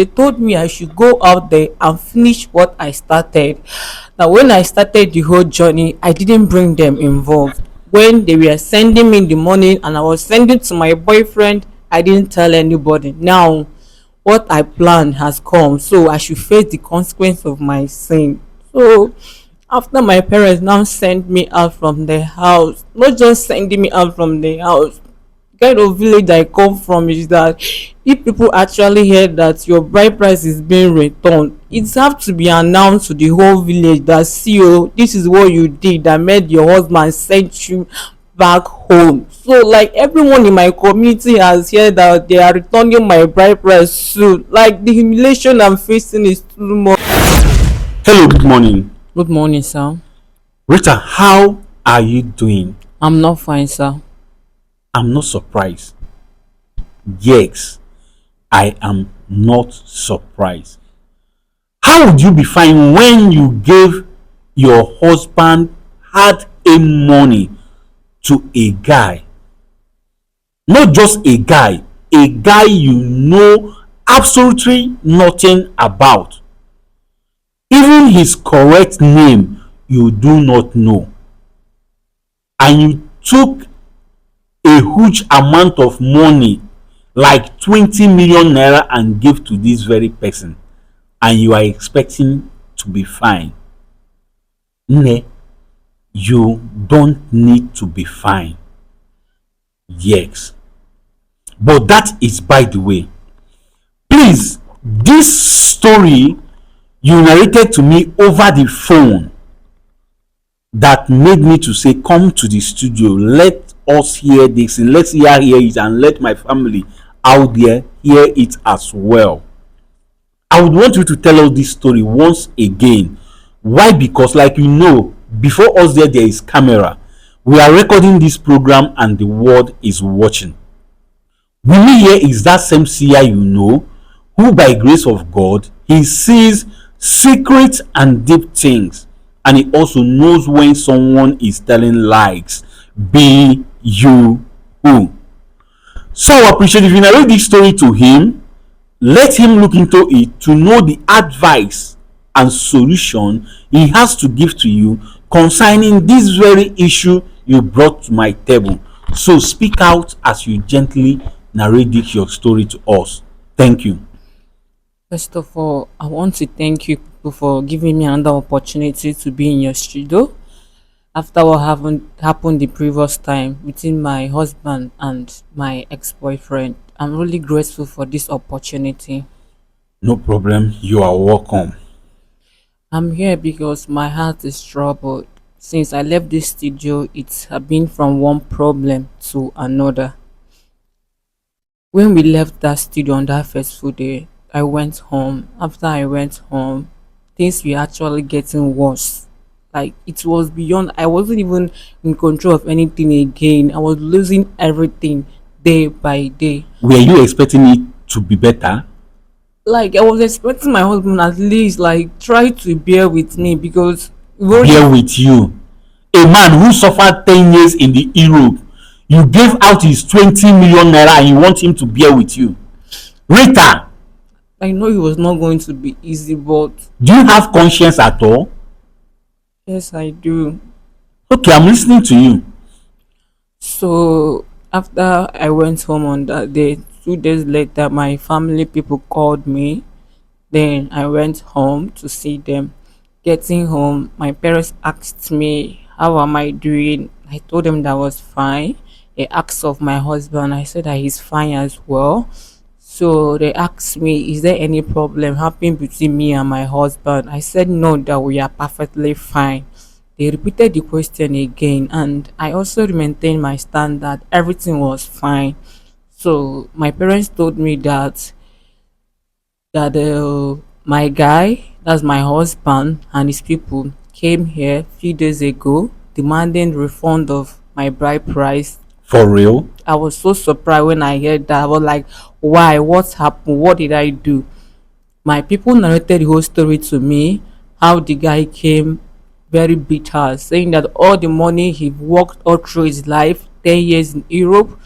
They told me I should go out there and finish what I started. Now, when I started the whole journey, I didn't bring them involved. When they were sending me in the morning and I was sending to my boyfriend, I didn't tell anybody. Now, what I planned has come, so I should face the consequence of my sin. So, after my parents now sent me out from the house, not just sending me out from the house, kind of village I come from is that if people actually hear that your bride price is being returned, it have to be announced to the whole village that, see, oh, this is what you did that made your husband sent you back home. So like everyone in my community has heard that they are returning my bride price soon. Like the humiliation I'm facing is too much. Hello, good morning. Good morning, sir. Rita, how are you doing? I'm not fine, sir. I'm not surprised. Yes, I am not surprised. How would you be fine when you gave your husband hard earned money to a guy? Not just a guy you know absolutely nothing about. Even his correct name you do not know. And you took a huge amount of money, like 20 million naira, and give to this very person, and you are expecting to be fine. Ne, you don't need to be fine. Yes, but that is by the way. Please, this story you narrated to me over the phone that made me to say, come to the studio, let us hear this, and let's hear it, and let my family out there hear it as well. I would want you to tell us this story once again. Why? Because like you know, before us there is camera. We are recording this program and the world is watching. Willie here is that same seer you know, who by grace of God, he sees secret and deep things, and he also knows when someone is telling lies. Be you who. So I appreciate if you narrate this story to him, let him look into it to know the advice and solution he has to give to you concerning this very issue you brought to my table. So speak out as you gently narrate your story to us. Thank you. First of all, I want to thank you people for giving me another opportunity to be in your studio after what happened the previous time between my husband and my ex-boyfriend. I'm really grateful for this opportunity. No problem. You are welcome. I'm here because my heart is troubled. Since I left this studio, it's been from one problem to another. When we left that studio on that fateful day, I went home. After I went home, things were actually getting worse. Like it was beyond, I wasn't even in control of anything again. I was losing everything day by day. Were you expecting it to be better? Like I was expecting my husband at least like try to bear with me because Bear with you. A man who suffered 10 years in the Europe, you gave out his 20 million naira and you want him to bear with you. Rita, I know it was not going to be easy, but do you have conscience at all? yes, I do. Okay, I'm listening to you. So after I went home on that day, 2 days later, my family people called me. Then I went home to see them. Getting home, my parents asked me, how am I doing? I told them that I was fine. They asked of my husband. I said that he's fine as well. So they asked me, is there any problem happening between me and my husband? I said no, that we are perfectly fine. They repeated the question again, and I also maintained my stand that everything was fine. So my parents told me that my guy, that's my husband, and his people came here a few days ago demanding refund of my bride price. For real? I was so surprised when I heard that. I was like, why? What happened? What did I do? My people narrated the whole story to me, how the guy came very bitter, saying that all the money he worked all through his life, 10 years in Europe,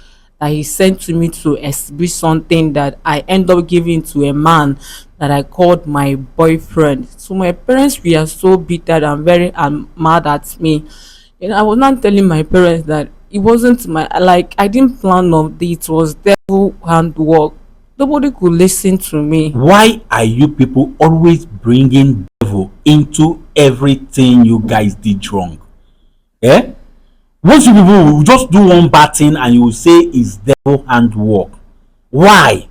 that he sent to me to exhibit something that I end up giving to a man that I called my boyfriend. So my parents were so bitter and very mad at me. I was not telling my parents that it wasn't my, like, I didn't plan on it. It was devil handwork. Nobody could listen to me. Why are you people always bringing devil into everything you guys did wrong? Eh? Most you people will just do one bad thing and you will say it's devil handwork. Why?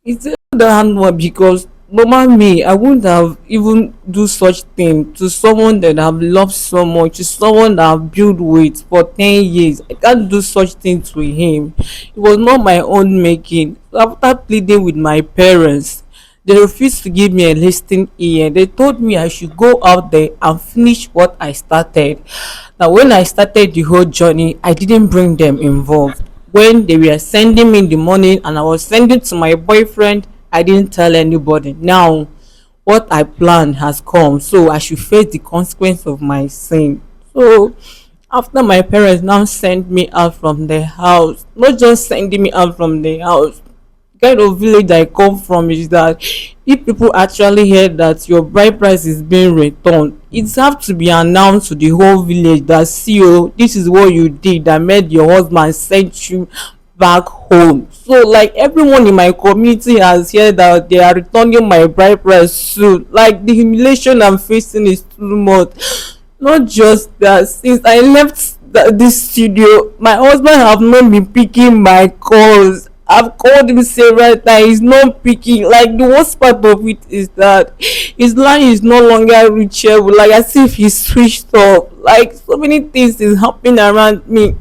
It's the handwork because normal me, I wouldn't have even do such thing to someone that I've loved so much, to someone that I've built with for 10 years. I can't do such things with him. It was not my own making. So after pleading with my parents, they refused to give me a listening ear. They told me I should go out there and finish what I started. Now, when I started the whole journey, I didn't bring them involved. When they were sending me in the morning and I was sending to my boyfriend, I didn't tell anybody. Now, what I planned has come, so I should face the consequence of my sin. So, after my parents now sent me out from the house, not just sending me out from the house, kind of village I come from is that if people actually hear that your bride price is being returned, it have to be announced to the whole village that, see, oh, this is what you did that made your husband sent you back home. So like everyone in my community has heard that they are returning my bride price soon. Like the humiliation I'm facing is too much. Not just that, since I left this studio, my husband have not been picking my calls. I've called him several times. He's not picking. Like the worst part of it is that his line is no longer reachable. Like as if he's switched off. Like so many things is happening around me.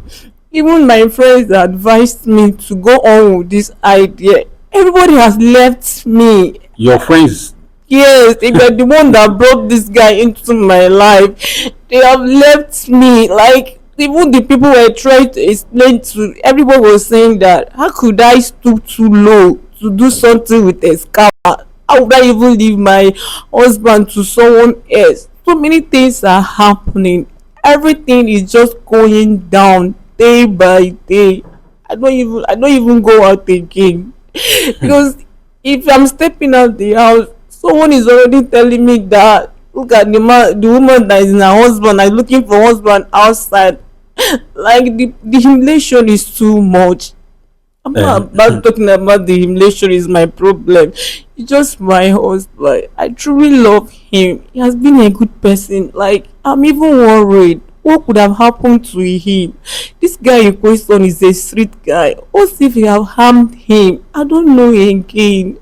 Even my friends advised me to go on with this idea. Everybody has left me. Your friends. Yes, they were the one that brought this guy into my life. They have left me. Like even the people were trying to explain to, everyone was saying that how could I stoop too low to do something with a scammer? How would I even leave my husband to someone else? So many things are happening. Everything is just going down day by day. I don't even go out again. Because if I'm stepping out the house, someone is already telling me that, look at the woman that is in her husband, is looking for husband outside. Like the humiliation is too much. I'm not about talking about the humiliation is my problem. It's just my husband. I truly love him. He has been a good person. Like I'm even worried. What could have happened to him? This guy in question is a street guy. What if you have harmed him? I don't know again.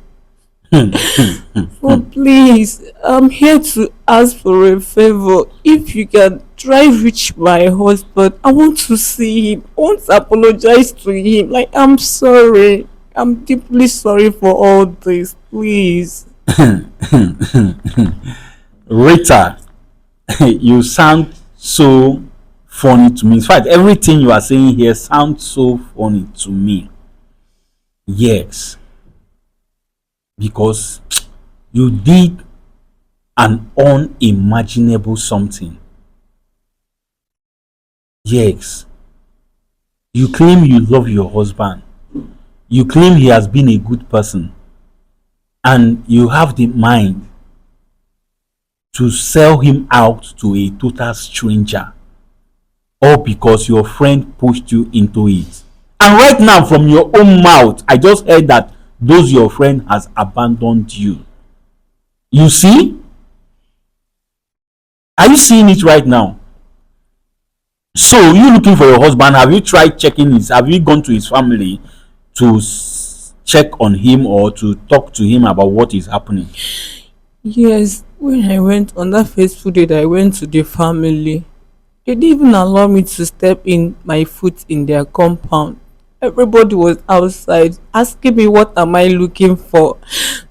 So please, I'm here to ask for a favor. If you can try reach my husband, I want to see him. I want to apologize to him. Like I'm sorry. I'm deeply sorry for all this. Please. Rita, you sound so funny to me. In fact, everything you are saying here sounds so funny to me. Yes, because you did an unimaginable something. Yes, you claim you love your husband. You claim he has been a good person. And you have the mind to sell him out to a total stranger. All because your friend pushed you into it. And right now, from your own mouth, I just heard that those your friend has abandoned you. You see? Are you seeing it right now? So you looking for your husband? Have you tried checking his? Have you gone to his family to check on him or to talk to him about what is happening? Yes, when I went on that fateful day that I went to the family, they didn't even allow me to step in my foot in their compound. Everybody was outside asking me what am I looking for.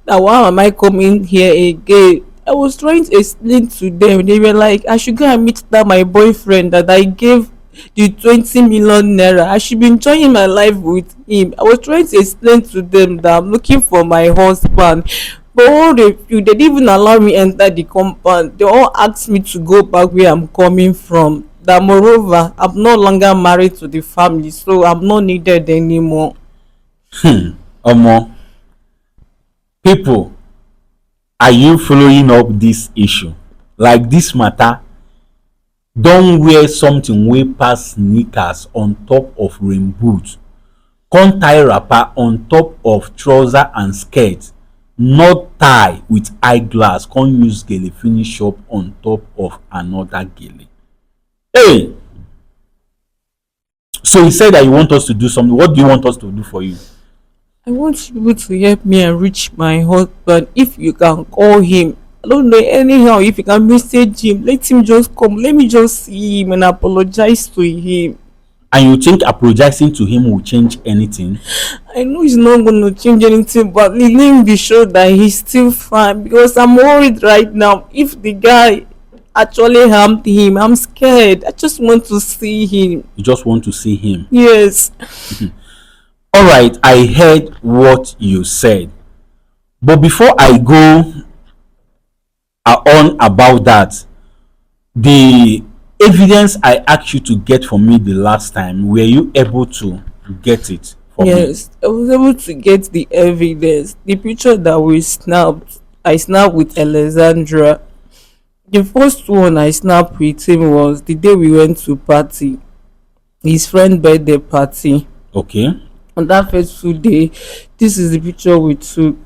Now why am I coming here again? I was trying to explain to them. They were like, I should go and meet that my boyfriend that I gave the 20 million naira. I should be enjoying my life with him. I was trying to explain to them that I'm looking for my husband. But all they didn't even allow me enter the compound. They all asked me to go back where I'm coming from. that moreover I'm no longer married to the family, so I'm not needed anymore. Omo, people, are you following up this issue? Like this matter don wear something wey pass sneakers on top of rain boot, come tie wrapper on top of trouser and skirt, not tie with eyeglass, come use gele finish up on top of another gele. Hey! So you said that you want us to do something. What do you want us to do for you? I want you people to help me and reach my husband. If you can call him, I don't know anyhow. If you can message him, let him just come. Let me just see him and apologize to him. And you think apologizing to him will change anything? I know he's not going to change anything, but let him be sure that he's still fine, because I'm worried right now. If the guy actually harmed him, I'm scared. I just want to see him. You just want to see him? Yes. All right, I heard what you said. But before I go on about that, the evidence I asked you to get for me the last time, were you able to get it for me? Yes, I was able to get the evidence. The picture that we snapped, I snapped with Alexandra. The first one I snapped with him was the day we went to party, his friend birthday party. Okay. On that fateful day, this is the picture we took.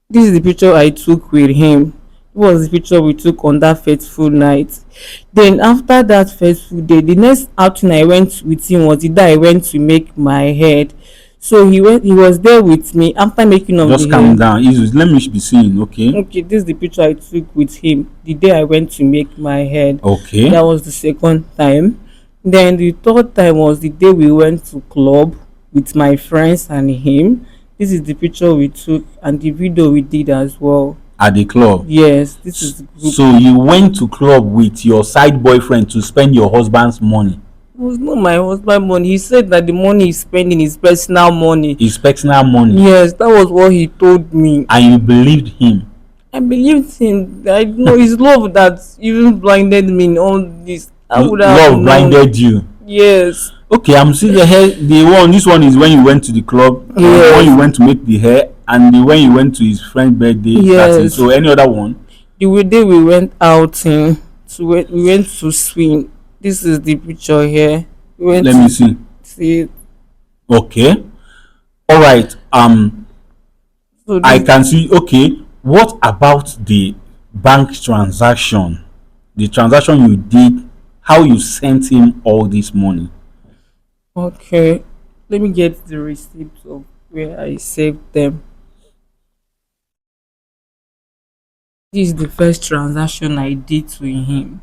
This is the picture I took with him. It was the picture we took on that fateful night. Then after that fateful day, the next outing I went with him was the day I went to make my head. So he was there with me after making of Just the calm hair. down. Jesus, let me be seeing, okay? Okay, this is the picture I took with him the day I went to make my head. Okay. That was the second time. Then the third time was the day we went to club with my friends and him. This is the picture we took and the video we did as well. At the club? Yes, this is the group. So you went to club with your side boyfriend to spend your husband's money? It was not my husband money. He said that the money he's spending is personal money. His personal money? Yes, that was what he told me. And you believed him? I believed him. I know his love that even blinded me in all this. I would have Love known. blinded you? Yes. Okay, I'm seeing the hair. This one is when you went to the club, Yes. when you went to make the hair, and when you went to his friend's birthday. Yes. So any other one? The day we went outing, we went to swim. This is the picture here. We went Let me see. see. Okay. All right. So I this, can see. Okay. What about the bank transaction? The transaction you did, how you sent him all this money? okay. Let me get the receipt of where I saved them. This is the first transaction I did to him.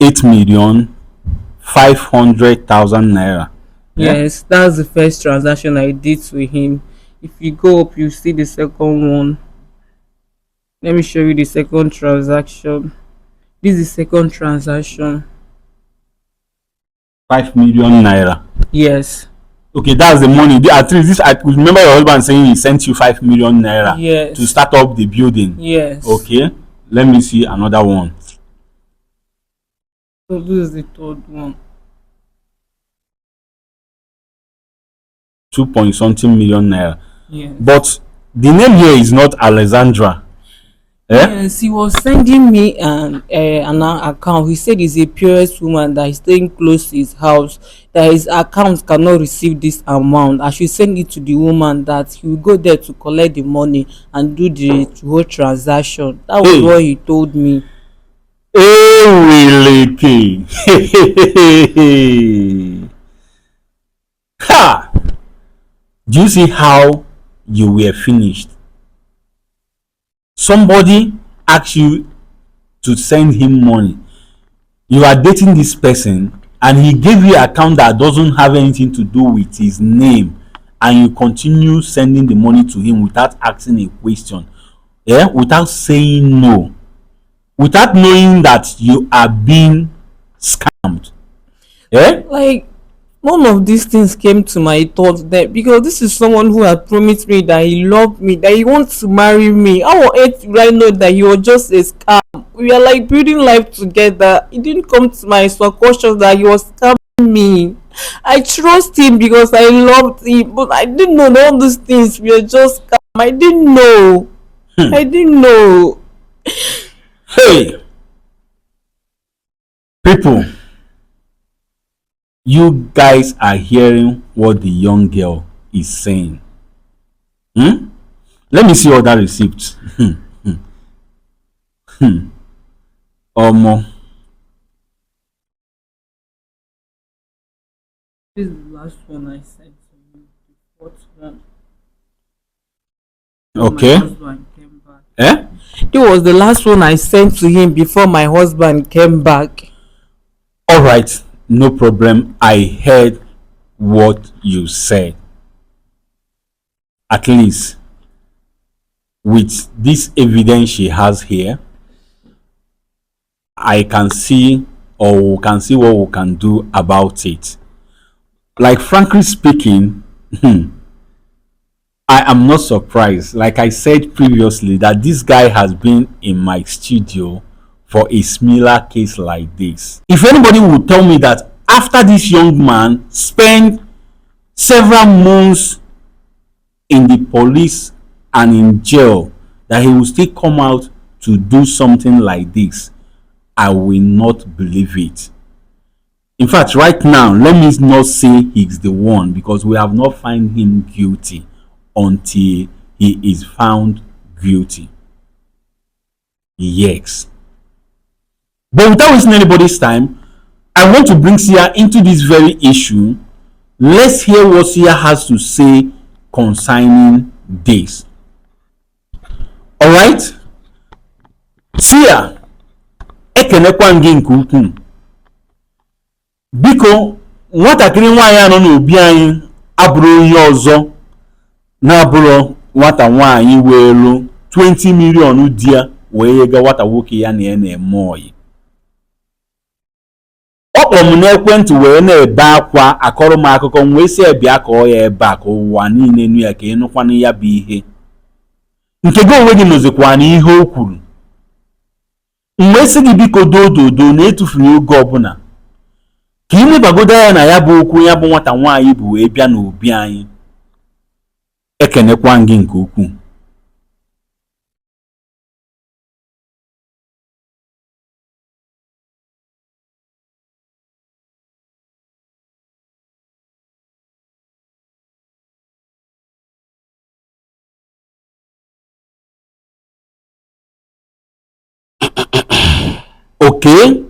8,500,000 naira. Yeah? Yes, that's the first transaction I did to him. If you go up, you see the second one. Let me show you the second transaction. This is the second transaction. 5 million naira. Yes. Okay, that's the money. At least this, I remember your husband saying he sent you 5 million naira. Yes. To start up the building. Yes. Okay, let me see another one. So this is the third one. 2 point something million naira. Yes. But the name here is not Alexandra. Yes, he was sending me an account. He said he's a purest woman that is staying close to his house, that his account cannot receive this amount. I should send it to the woman, that he will go there to collect the money and do the whole transaction. That was what he told me. Really? Ha! Do you see how you were finished? Somebody asked you to send him money. You are dating this person and he gave you an account that doesn't have anything to do with his name, and you continue sending the money to him without asking a question, without saying no, without knowing that you are being scammed. Like, None of these things came to my thoughts then, because this is someone who had promised me that he loved me, that he wants to marry me. How on earth would I know that he was just a scam? We are like building life together. It didn't come to my subconscious that he was scamming me. I trust him because I loved him, but I didn't know that all these things were just scam. I didn't know. Hmm. I didn't know. Hey, people, you guys are hearing what the young girl is saying. Hmm? Let me see other receipts. Omo. This is the last one I sent to you. The fourth one. Before my Okay. husband came back. Eh? It was the last one I sent to him before my husband came back. All right. No problem. I heard what you said. At least with this evidence she has here, I can see, or we can see what we can do about it. Like, frankly speaking, I am not surprised. Like I said previously, that this guy has been in my studio for a similar case like this. If anybody would tell me that after this young man spent several months in the police and in jail, that he will still come out to do something like this, I will not believe it. In fact, right now, let me not say he's the one, because we have not found him guilty until he is found guilty. Yes. But without wasting anybody's time, I want to bring Sia into this very issue. Let's hear what Sia has to say concerning this. All right? Sia, ekenekwa gị nke ukwuu. Biko, nwatakịrị nwaanyị anọ n'obi anyị abụrụ onye ọzọ na-abụrụ nwata nwaanyị weelu 20 million di ya wee yega nwata nwoke ya na ya na-eme oyi. Ọ kpọrọ m n'ekwentị wee na-ebe akwa, akọrọ m akụkọ, m wee si bịa kọọ ya ebe a ka ụwa niile nụ ya, ka ịnụkwana ya bụ ihe nke gị onwe gị nụzikwa na ihe o kwuru. M wee sị gị biko dododo na etufuru oge ọbụla ka ilebagodo ya na ya bụ okwu ya bụ nwata nwaanyị bụ wee bịa n'obi anyị. Ekenekwa gị nke ukwuu. Okay,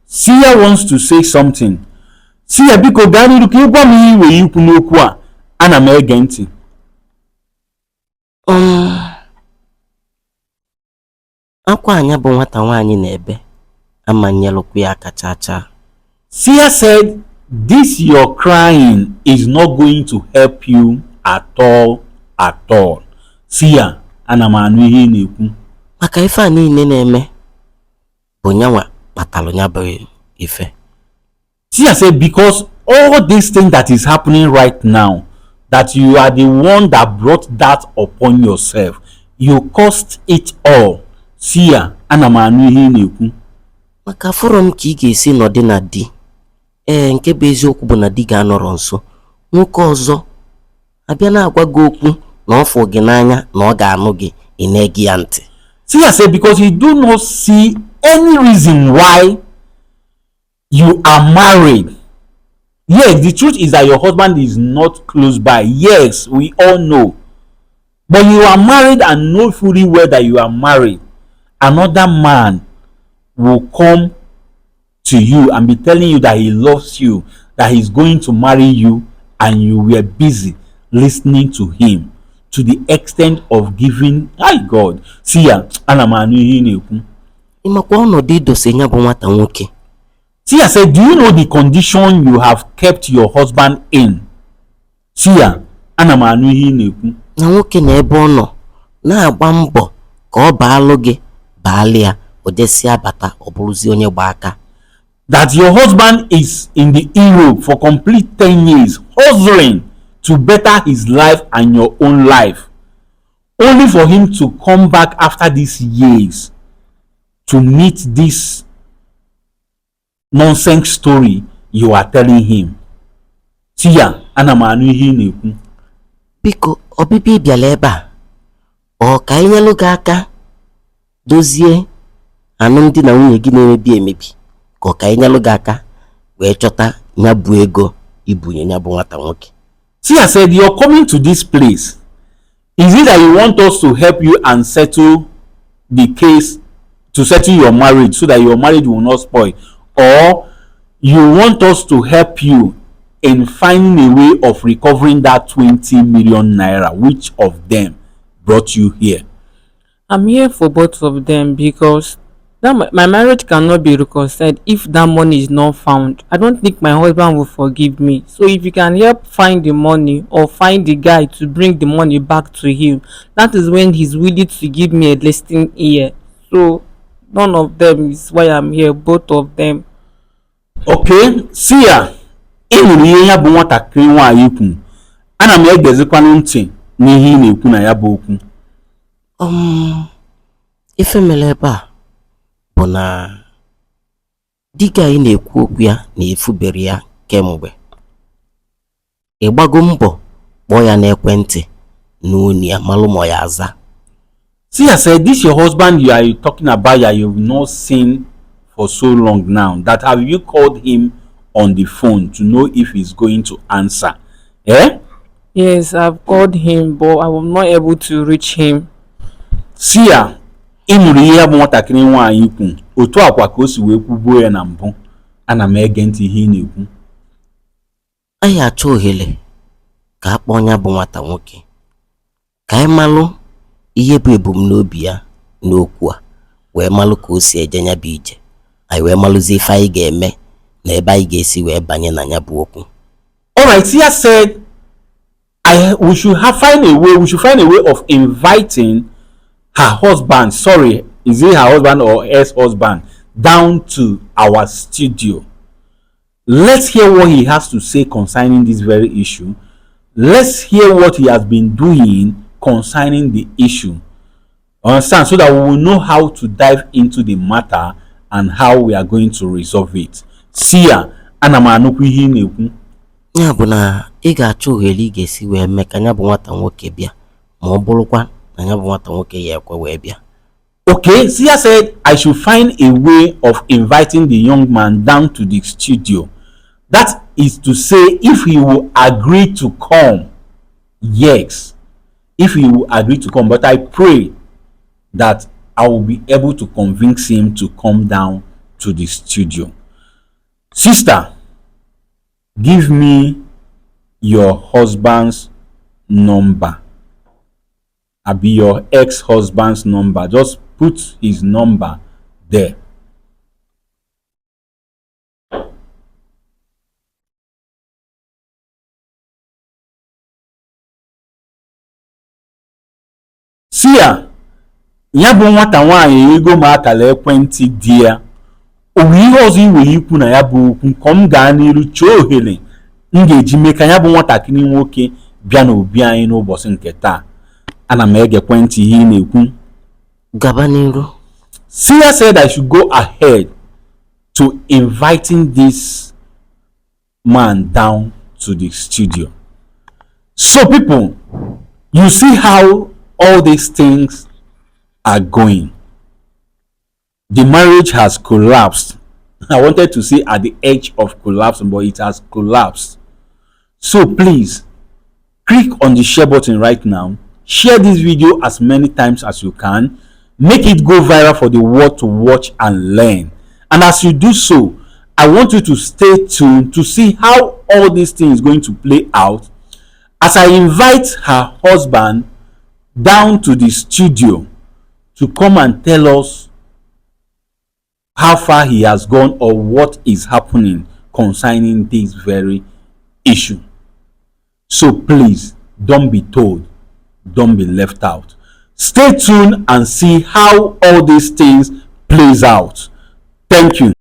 Sia wants to say something. Sia biko gaa n'iru ka ịgwa m ihe iwe ikwu n'okwu a, ana m ege ntị. Akwa anya bụ nwata nwaanyị na-ebe amanyelụkwa ya aka chacha. Sia said this your crying is not going to help you at all at all. Sia, ana m anụ ihe ị na-ekwu. Maka ife a niile na-eme bụ nyanwa kpatalụ nya bụ ife. Sia said because all this thing that is happening right now, that you are the one that brought that upon yourself, you caused it all. Sia, ana m anụ ihe ị na-ekwu. Maka fọrọ m ka ị ga-esi nọdị na di. Nke bụ eziokwu bụ na di ga-anọrọ nso. Nwoke ọzọ abịa na-agwa gị okwu na ọ fụ gị n'anya na ọ ga-anụ gị, ị na-ege ya ntị. Sia said because he do not see any reason why you are married. Yes, the truth is that your husband is not close by. Yes, we all know. But you are married and know fully well that you are married. Another man will come to you and be telling you that he loves you, that he's going to marry you, and you were busy listening to him to the extent of giving. My God, Sia, ana m anụ ihe ị na-ekwu. Ịmakwa ọnọdụ idose nya bụ nwata nwoke. Sia said, do you know the condition you have kept your husband in? Sia, ana m anụ ihe ị na-ekwu. Na nwoke na ebe ọ nọ na-agba mbọ ka ọ baalụ gị, baalị ya, o desi abata, ọ bụrụzi onye gba aka. that your husband is in the Europe for complete 10 years, hustling to better his life and your own life, only for him to come back after these years to meet this nonsense story you are telling him. Tia, ana m anụ ihe ị na-ekwu. Biko, ọbịbịa ị bịara ebe a, ọ ka anyị nyelụ gị aka dozie alụmdi na nwunye gị na-emebi emebi, ka ọ ka anyị nyelụ gị aka wee chọta ya bụ ego ibunye ya bụ nwata nwoke? Tia said, you're coming to this place. Is it that you want us to help you and settle the case, to settle your marriage so that your marriage will not spoil? Or you want us to help you in finding a way of recovering that 20 million naira? Which of them brought you here? I'm here for both of them because my marriage cannot be reconciled if that money is not found. I don't think my husband will forgive me. So if you can help find the money or find the guy to bring the money back to him, that is when he's willing to give me a listening ear. So none of them is why I'm here, both of them. Okay, see ya. Ị nụrụ ihe ya bụ nwatakịrị nwaanyị kwu. Ana m egezikwanụ ntị n'ihe ị na-ekwu na ya bụ okwu. Ife mere ebe a bụ na dịka anyị na-ekwu okwu ya na-efubere ya kemgbe. Ịgbago mbọ kpọọ ya n'ekwentị n'onu ya malụ ma ya aza. See, I said, this your husband you are talking about that you've not seen for so long now. That have you called him on the phone to know if he's going to answer? Eh? Yes, I've called him, but I was not able to reach him. See ya. Ị nụrụ ihe ya bụ nwatakịrị nwaanyị kwu. Otu akwa ka o si wee kwubuo ya na mbụ. Ana m ege ntị ihe ị na-ekwu. Anyị achọ ohere ka a kpọọ ya bụ nwata nwoke, ka anyị malụ ihe bụ ebumnobi ya n'okwu a, wee malụ ka o si eje ya bụ ije, anyị wee malụzi ife anyị ga-eme na ebe anyị ga-esi wee banye na ya bụ okwu. Alright, Tia said we should find a way of inviting her husband, sorry, is it her husband or ex-husband, down to our studio. Let's hear what he has to say concerning this very issue. Let's hear what he has been doing concerning the issue. Understand? So that we will know how to dive into the matter and how we are going to resolve it. See ya. Ana m anụkwu ihe ị na-ekwu. Ya bụ na ị ga-achọ ohere ị ga-esi wee mee ka ya bụ nwata nwoke bịa, ma ọ bụrụkwa na ya bụ nwata nwoke ya ekwe wee bịa. Okay, Sia said I should find a way of inviting the young man down to the studio. That is to say, if he will agree to come. Yes, if he will agree to come. But I pray that I will be able to convince him to come down to the studio. Sister, give me your husband's number. I'll be your ex-husband's number. Just put his number there. See ya bụ nwata nwaanyị ego m akala ekwentị di ya. O nwere ihe ọzọ iwe ikwu na ya bụ okwu ka m gaa n'iru chọọ ohere m ga-eji mee ka ya bụ nwatakịrị nwoke bịa n'obi anyị n'ụbọchị nke taa. Ana m ege ekwentị ihe ị na-ekwu. Gaba n'iru. Sia said I should go ahead to inviting this man down to the studio. So people, you see how all these things are going. The marriage has collapsed. I wanted to say at the edge of collapsing, but it has collapsed. So please, click on the share button right now. Share this video as many times as you can. Make it go viral for the world to watch and learn. And as you do so, I want you to stay tuned to see how all these things is going to play out as I invite her husband down to the studio to come and tell us how far he has gone or what is happening concerning this very issue. So please, don't be told, don't be left out. Stay tuned and see how all these things plays out. Thank you.